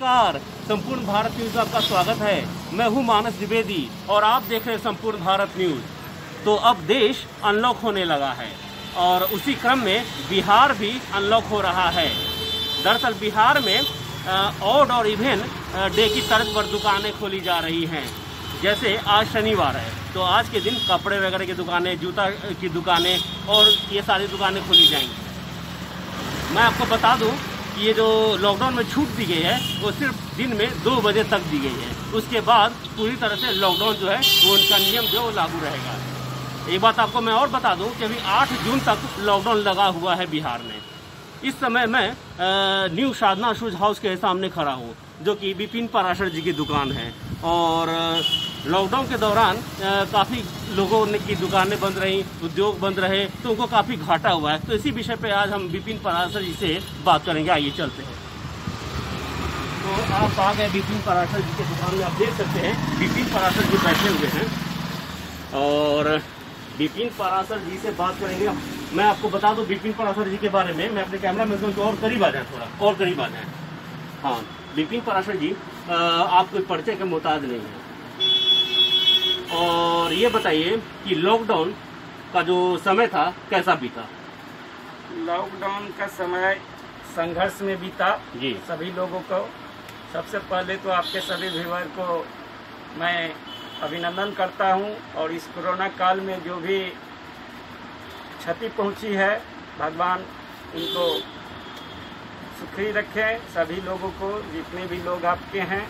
नमस्कार, संपूर्ण भारत न्यूज में आपका स्वागत है। मैं हूं मानस द्विवेदी और आप देख रहे हैं संपूर्ण भारत न्यूज। तो अब देश अनलॉक होने लगा है और उसी क्रम में बिहार भी अनलॉक हो रहा है। दरअसल बिहार में ऑड और इवन डे की तर्ज पर दुकानें खोली जा रही हैं। जैसे आज शनिवार है तो आज के दिन कपड़े वगैरह की दुकानें, जूता की दुकानें और ये सारी दुकानें खोली जाएंगी। मैं आपको बता दूं कि ये जो लॉकडाउन में छूट दी गई है वो सिर्फ दिन में 2 बजे तक दी गई है। उसके बाद पूरी तरह से लॉकडाउन जो है वो उनका नियम जो वो लागू रहेगा। एक बात आपको मैं और बता दूं कि अभी 8 जून तक लॉकडाउन लगा हुआ है बिहार में। इस समय मैं न्यू साधना शूज हाउस के सामने खड़ा हूँ, जो कि विपिन पराशर जी की दुकान है। और लॉकडाउन के दौरान काफ़ी लोगों की दुकानें बंद रहीं, उद्योग बंद रहे, तो उनको काफ़ी घाटा हुआ है। तो इसी विषय पे आज हम विपिन पराशर जी से बात करेंगे। आइए चलते हैं। तो आप आ गए विपिन पराशर जी की दुकान में। आप देख सकते हैं विपिन पराशर जी बैठे हुए हैं और विपिन पराशर जी से बात करेंगे। मैं आपको बता दूं विपिन पराशर जी के बारे में। मैं अपने कैमरा मैन को और करीब आ जाए, थोड़ा और करीब आ जाए। हाँ, विपिन पराशर जी आप कोई परिचय के मोहताज नहीं है। और ये बताइए कि लॉकडाउन का जो समय था कैसा बीता? लॉकडाउन का समय संघर्ष में बीता जी। सभी लोगों को। सबसे पहले तो आपके सभी व्यूअर को मैं अभिनंदन करता हूं, और इस कोरोना काल में जो भी क्षति पहुंची है, भगवान इनको सुखी रखें। सभी लोगों को, जितने भी लोग आपके हैं।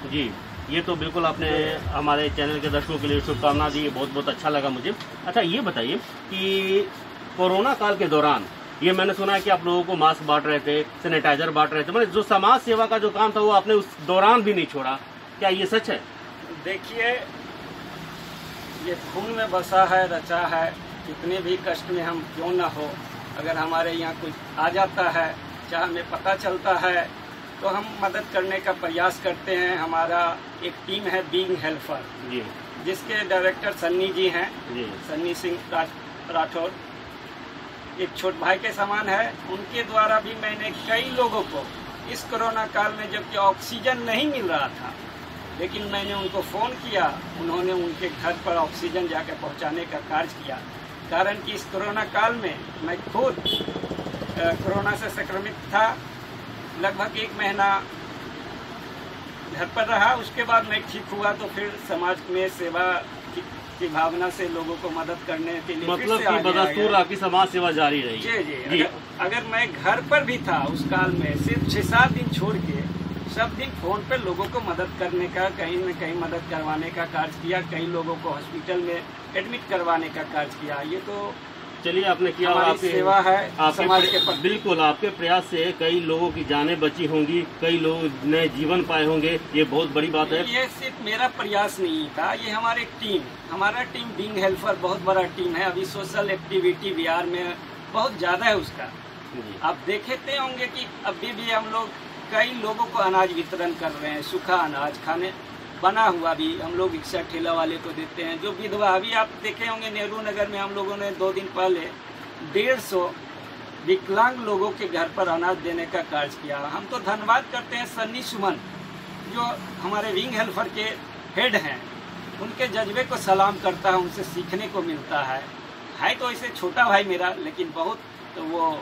जी, ये तो बिल्कुल आपने हमारे चैनल के दर्शकों के लिए शुभकामना दी, बहुत बहुत अच्छा लगा मुझे। अच्छा, ये बताइए कि कोरोना काल के दौरान ये मैंने सुना है कि आप लोगों को मास्क बांट रहे थे, सैनिटाइजर बांट रहे थे, मतलब जो समाज सेवा का जो काम था वो आपने उस दौरान भी नहीं छोड़ा। क्या ये सच है? देखिए, ये खून में बसा है, रचा है। कितने भी कष्ट में हम क्यों ना हो, अगर हमारे यहाँ कुछ आ जाता है, चाहे हमें पता चलता है, तो हम मदद करने का प्रयास करते हैं। हमारा एक टीम है बीइंग हेल्पर जी, जिसके डायरेक्टर सन्नी जी हैं, जी। सन्नी सिंह राठौर। एक छोट भाई के समान है। उनके द्वारा भी मैंने कई लोगों को इस कोरोना काल में, जबकि ऑक्सीजन नहीं मिल रहा था, लेकिन मैंने उनको फ़ोन किया, उन्होंने उनके घर पर ऑक्सीजन जाकर पहुंचाने का कार्य किया। कारण कि इस कोरोना काल में मैं खुद कोरोना से संक्रमित था। लगभग 1 महीना घर पर रहा। उसके बाद मैं ठीक हुआ तो फिर समाज में सेवा की भावना से लोगों को मदद करने के लिए मतलब कि बदस्तूर आपकी समाज सेवा जारी रही? जी जी। अगर मैं घर पर भी था उस काल में, सिर्फ 6-7 दिन छोड़ के सब दिन फोन पर लोगों को मदद करने का, कहीं न कहीं मदद करवाने का कार्य किया। कई लोगों को हॉस्पिटल में एडमिट करवाने का कार्य किया। ये तो चलिए आपने किया, हमारी सेवा है समाज के प्रति। बिल्कुल, आपके प्रयास से कई लोगों की जानें बची होंगी, कई लोग नए जीवन पाए होंगे, ये बहुत बड़ी बात है। ये सिर्फ मेरा प्रयास नहीं था, ये हमारी टीम, हमारा टीम बीइंग हेल्पर बहुत बड़ा टीम है। अभी सोशल एक्टिविटी बिहार में बहुत ज्यादा है उसका। आप देखते होंगे कि अभी भी हम लोग कई लोगों को अनाज वितरण कर रहे हैं, सूखा अनाज खाने बना हुआ भी हम लोग रिक्शा ठेला वाले को देते हैं। जो विधवा, अभी आप देखे होंगे नेहरू नगर में हम लोगों ने 2 दिन पहले 150 विकलांग लोगों के घर पर अनाज देने का कार्य किया। हम तो धन्यवाद करते हैं सन्नी सुमन, जो हमारे विंग हेल्पर के हेड हैं। उनके जज्बे को सलाम करता है, उनसे सीखने को मिलता है तो ऐसे छोटा भाई मेरा, लेकिन बहुत तो वो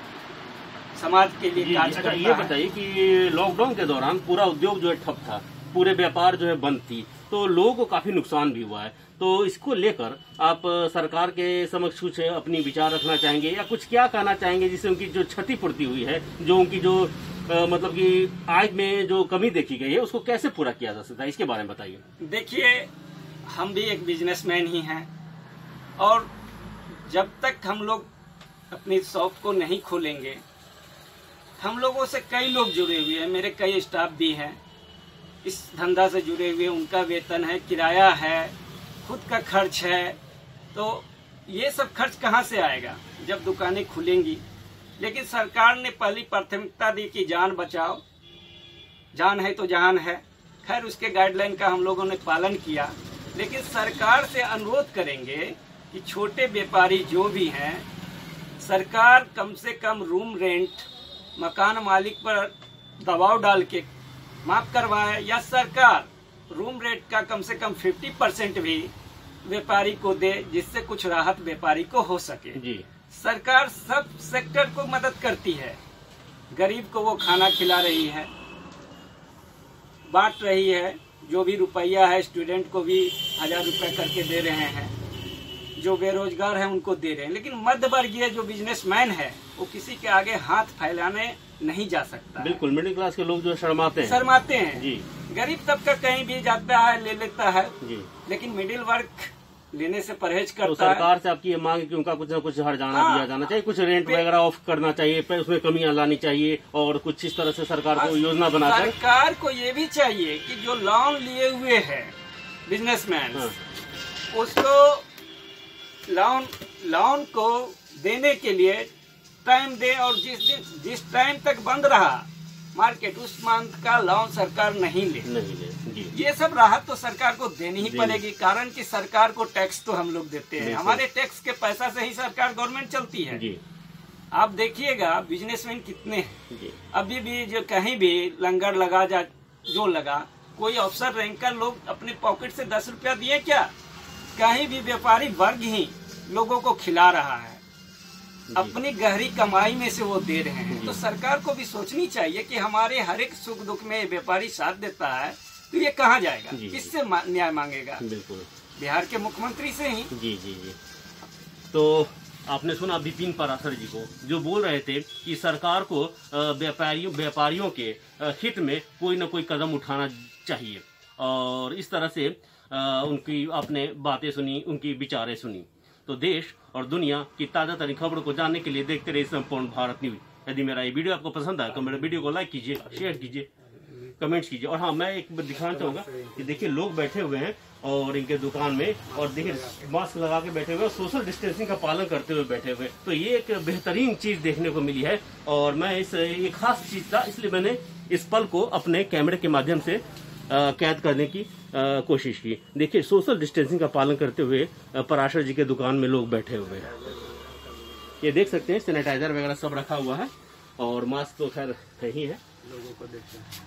समाज के लिए कार्य करता है। ये बताइए कि लॉकडाउन के दौरान पूरा उद्योग जो है ठप था, पूरे व्यापार जो है बंद थी, तो लोगों को काफी नुकसान भी हुआ है। तो इसको लेकर आप सरकार के समक्ष कुछ अपनी विचार रखना चाहेंगे या कुछ क्या कहना चाहेंगे, जिससे उनकी जो क्षतिपूर्ति हुई है, जो उनकी जो मतलब कि आय में जो कमी देखी गई है, उसको कैसे पूरा किया जा सकता है, इसके बारे में बताइए। देखिए, हम भी एक बिजनेसमैन ही हैं, और जब तक हम लोग अपनी शॉप को नहीं खोलेंगे, हम लोगों से कई लोग जुड़े हुए हैं, मेरे कई स्टाफ भी हैं इस धंधा से जुड़े हुए। उनका वेतन है, किराया है, खुद का खर्च है। तो ये सब खर्च कहाँ से आएगा जब दुकानें खुलेंगी? लेकिन सरकार ने पहली प्राथमिकता दी कि जान बचाओ, जान है तो जहान है। खैर, उसके गाइडलाइन का हम लोगों ने पालन किया। लेकिन सरकार से अनुरोध करेंगे कि छोटे व्यापारी जो भी हैं, सरकार कम से कम रूम रेंट, मकान मालिक पर दबाव डाल के माफ करवाए, या सरकार रूम रेट का कम से कम 50% भी व्यापारी को दे, जिससे कुछ राहत व्यापारी को हो सके। जी। सरकार सब सेक्टर को मदद करती है, गरीब को वो खाना खिला रही है, बांट रही है, जो भी रुपया है स्टूडेंट को भी 1000 रुपये करके दे रहे हैं, जो बेरोजगार है उनको दे रहे हैं। लेकिन मध्य वर्गीय जो बिजनेसमैन है वो किसी के आगे हाथ फैलाने नहीं जा सकता। बिल्कुल, मिडिल क्लास के लोग जो शर्माते हैं जी। गरीब तबका कहीं भी जाता है, ले लेता है जी, लेकिन मिडिल वर्ग लेने से परहेज करता तो सरकार से आपकी ये मांग है कि उनका कुछ न कुछ हर्जाना दिया जाना चाहिए, कुछ रेंट वगैरह ऑफ करना चाहिए, उसमें कमियां लानी चाहिए, और कुछ इस तरह से सरकार को योजना बनाकर। सरकार को ये भी चाहिए कि जो लोन लिए हुए है बिजनेसमैन, उसको लोन को देने के लिए टाइम दे, और जिस टाइम तक बंद रहा मार्केट, उस मंथ का लोन सरकार नहीं ले जी। ये सब राहत तो सरकार को देनी ही पड़ेगी, कारण कि सरकार को टैक्स तो हम लोग देते हैं, हमारे टैक्स के पैसा से ही सरकार गवर्नमेंट चलती है जी। आप देखिएगा बिजनेसमैन कितने हैं, अभी भी जो कहीं भी लंगर लगा जो लगा, कोई अफसर रैंक का लोग अपने पॉकेट से 10 रुपया दिए क्या? कहीं भी व्यापारी वर्ग ही लोगों को खिला रहा है, अपनी गहरी कमाई में से वो दे रहे हैं। तो सरकार को भी सोचनी चाहिए कि हमारे हर एक सुख दुख में व्यापारी साथ देता है, तो ये कहाँ जाएगा, किससे न्याय मांगेगा? बिल्कुल, बिहार के मुख्यमंत्री से ही। जी जी जी। तो आपने सुना विपिन पाराशर जी को, जो बोल रहे थे कि सरकार को व्यापारियों के हित में कोई न कोई कदम उठाना चाहिए, और इस तरह से उनकी आपने बातें सुनी, उनकी विचारें सुनी। तो देश और दुनिया की ताज़ा तरीन खबरों को जानने के लिए देखते रहिए संपूर्ण भारत न्यूज। यदि मेरा ये वीडियो आपको पसंद आए तो मेरे वीडियो को लाइक कीजिए, शेयर कीजिए, कमेंट्स कीजिए। और हाँ, मैं एक दिखाना चाहूँगा कि देखिए लोग बैठे हुए हैं और इनके दुकान में, और देखिए मास्क लगा के बैठे हुए हैं, सोशल डिस्टेंसिंग का पालन करते हुए बैठे हुए। तो ये एक बेहतरीन चीज़ देखने को मिली है, और मैं ये खास चीज़ था, इसलिए मैंने इस पल को अपने कैमरे के माध्यम से कैद करने की कोशिश की। देखिए सोशल डिस्टेंसिंग का पालन करते हुए पराशर जी के दुकान में लोग बैठे हुए हैं। ये देख सकते हैं सैनिटाइजर वगैरह सब रखा हुआ है, और मास्क तो खैर है ही है। लोगों को देखते हैं।